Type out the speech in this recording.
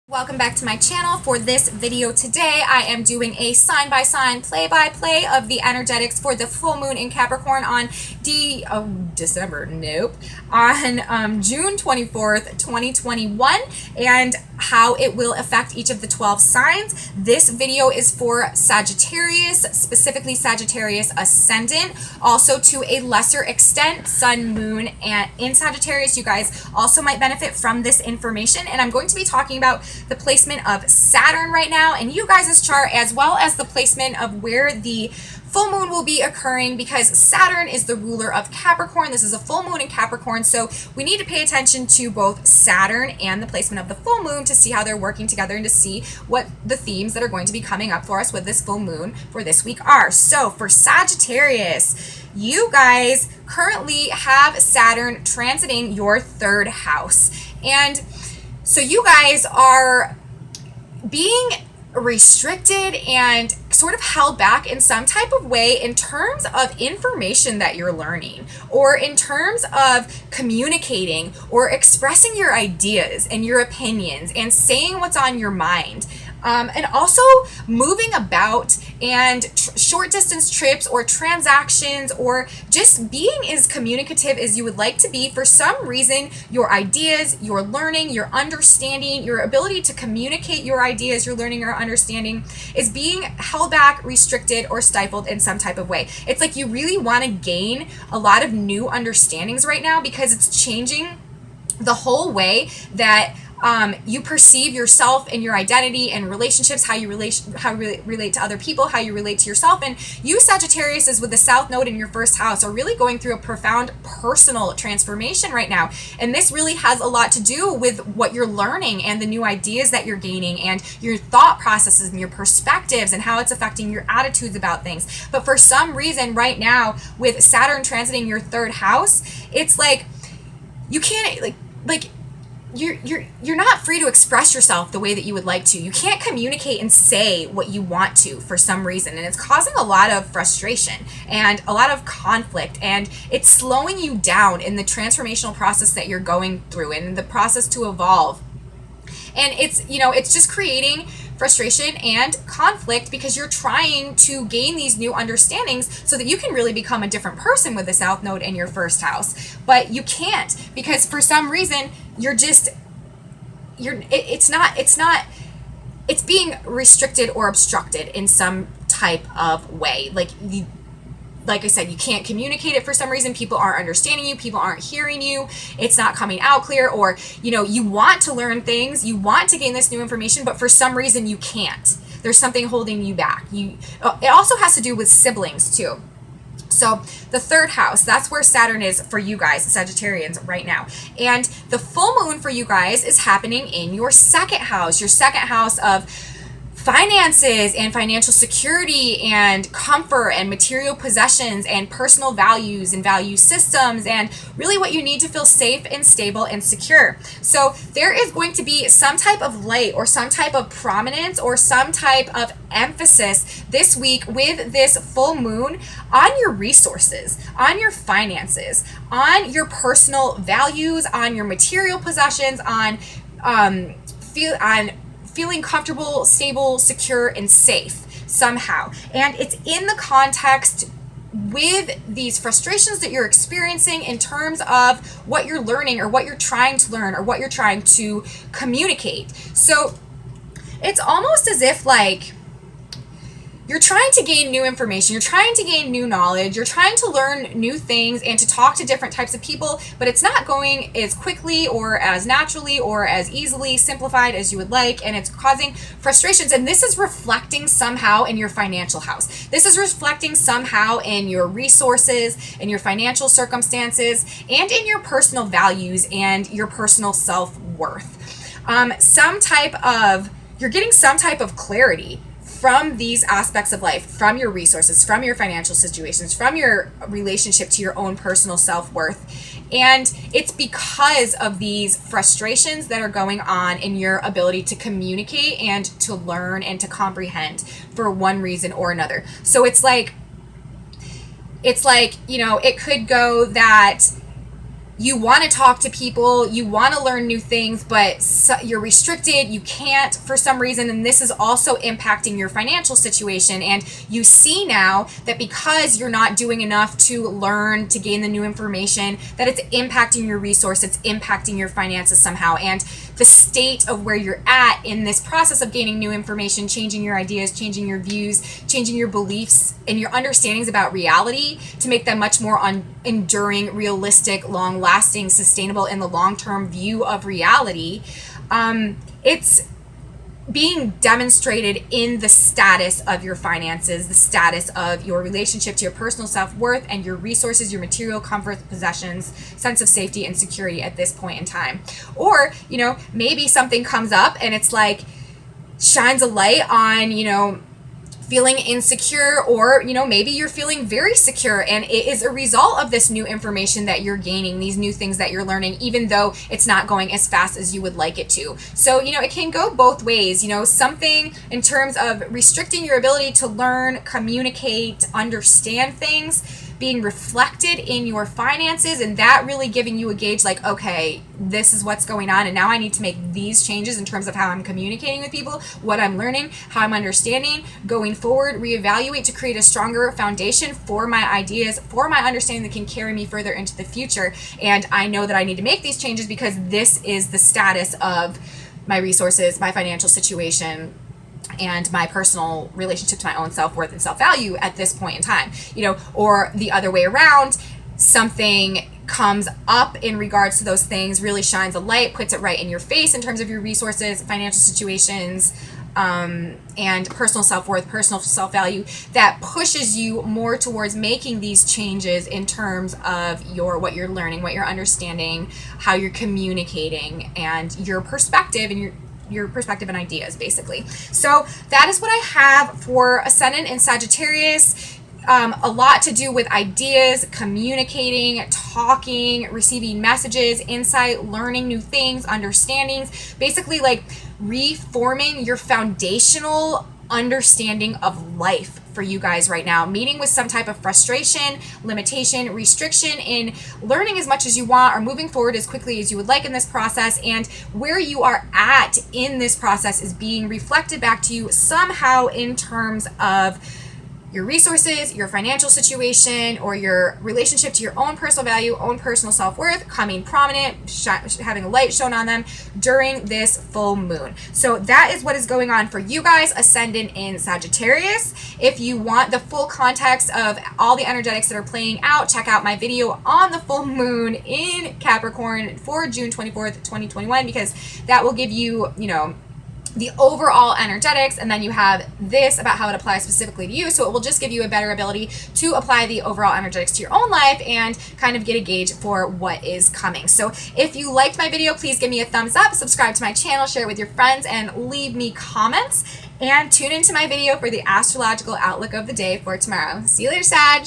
Welcome back to my channel. For this video today, I am doing a sign-by-sign, play-by-play of the energetics for the full moon in Capricorn on June 24th, 2021, and how it will affect each of the 12 signs. This video is for Sagittarius, specifically Sagittarius ascendant, also to a lesser extent, Sun, Moon, and in Sagittarius. You guys also might benefit from this information, and I'm going to be talking about the placement of Saturn right now in you guys' chart, as well as the placement of where the full moon will be occurring, because Saturn is the ruler of Capricorn. This is a full moon in Capricorn, so we need to pay attention to both Saturn and the placement of the full moon to see how they're working together and to see what the themes that are going to be coming up for us with this full moon for this week are. So for Sagittarius, you guys currently have Saturn transiting your third house, and so you guys are being restricted and sort of held back in some type of way in terms of information that you're learning, or in terms of communicating or expressing your ideas and your opinions and saying what's on your mind. And also moving about and short distance trips or transactions, or just being as communicative as you would like to be. For some reason, your ideas, your learning, your understanding, your ability to communicate your ideas, your learning, or understanding is being held back, restricted, or stifled in some type of way. It's like you really want to gain a lot of new understandings right now, because it's changing the whole way that you perceive yourself and your identity and relationships, how you relate to other people, how you relate to yourself. And you Sagittarius is with the South Node in your first house are really going through a profound personal transformation right now. And this really has a lot to do with what you're learning and the new ideas that you're gaining and your thought processes and your perspectives and how it's affecting your attitudes about things. But for some reason right now, with Saturn transiting your third house, it's like you can't you're not free to express yourself the way that you would like to. You can't communicate and say what you want to for some reason, and it's causing a lot of frustration and a lot of conflict, and it's slowing you down in the transformational process that you're going through and the process to evolve. And it's just creating frustration and conflict, because you're trying to gain these new understandings so that you can really become a different person with the South Node in your first house. But you can't, because for some reason it's being restricted or obstructed in some type of way. Like I said, you can't communicate it for some reason. People aren't understanding you. People aren't hearing you. It's not coming out clear. Or, you want to learn things. You want to gain this new information, but for some reason you can't. There's something holding you back. It also has to do with siblings too. So the third house, that's where Saturn is for you guys, Sagittarians, right now. And the full moon for you guys is happening in your second house of finances and financial security and comfort and material possessions and personal values and value systems, and really what you need to feel safe and stable and secure. So there is going to be some type of light or some type of prominence or some type of emphasis this week with this full moon on your resources, on your finances, on your personal values, on your material possessions, on feeling comfortable, stable, secure, and safe somehow. And it's in the context with these frustrations that you're experiencing in terms of what you're learning or what you're trying to learn or what you're trying to communicate. So it's almost as if you're trying to gain new information, you're trying to gain new knowledge, you're trying to learn new things and to talk to different types of people, but it's not going as quickly or as naturally or as easily simplified as you would like, and it's causing frustrations. And this is reflecting somehow in your financial house. This is reflecting somehow in your resources, in your financial circumstances, and in your personal values and your personal self-worth. You're getting some type of clarity from these aspects of life, from your resources, from your financial situations, from your relationship to your own personal self-worth. And it's because of these frustrations that are going on in your ability to communicate and to learn and to comprehend for one reason or another. So it's like, it could go that you want to talk to people, you want to learn new things, but you're restricted, you can't for some reason, and this is also impacting your financial situation. And you see now that because you're not doing enough to learn, to gain the new information, that it's impacting your resource, it's impacting your finances somehow. And the state of where you're at in this process of gaining new information, changing your ideas, changing your views, changing your beliefs and your understandings about reality to make them much more enduring, realistic, long-lasting, sustainable in the long-term view of reality. It's being demonstrated in the status of your finances, the status of your relationship to your personal self-worth and your resources, your material comforts, possessions, sense of safety and security at this point in time. Or, you know, maybe something comes up and it's like shines a light on, you know, feeling insecure, or, you know, maybe you're feeling very secure, and it is a result of this new information that you're gaining, these new things that you're learning, even though it's not going as fast as you would like it to. So, you know, it can go both ways. You know, something in terms of restricting your ability to learn, communicate, understand things, being reflected in your finances, and that really giving you a gauge like, okay, this is what's going on, and now I need to make these changes in terms of how I'm communicating with people, what I'm learning, how I'm understanding, going forward, reevaluate to create a stronger foundation for my ideas, for my understanding that can carry me further into the future. And I know that I need to make these changes because this is the status of my resources, my financial situation, and my personal relationship to my own self-worth and self-value at this point in time. You know, or the other way around, something comes up in regards to those things, really shines a light, puts it right in your face in terms of your resources, financial situations, and personal self-worth, personal self-value, that pushes you more towards making these changes in terms of what you're learning, what you're understanding, how you're communicating, and your perspective and your perspective and ideas, basically. So that is what I have for Ascendant in Sagittarius. A lot to do with ideas, communicating, talking, receiving messages, insight, learning new things, understandings, basically like reforming your foundational understanding of life for you guys right now, meeting with some type of frustration, limitation, restriction in learning as much as you want or moving forward as quickly as you would like in this process. And where you are at in this process is being reflected back to you somehow in terms of your resources, your financial situation, or your relationship to your own personal value, own personal self-worth, coming prominent, having a light shown on them during this full moon. So that is what is going on for you guys, Ascendant in Sagittarius. If you want the full context of all the energetics that are playing out, check out my video on the full moon in Capricorn for June 24th, 2021, because that will give you, you know, the overall energetics, and then you have this about how it applies specifically to you. So it will just give you a better ability to apply the overall energetics to your own life and kind of get a gauge for what is coming. So if you liked my video, please give me a thumbs up, subscribe to my channel, share it with your friends, and leave me comments. And tune into my video for the astrological outlook of the day for tomorrow. See you later, Sag.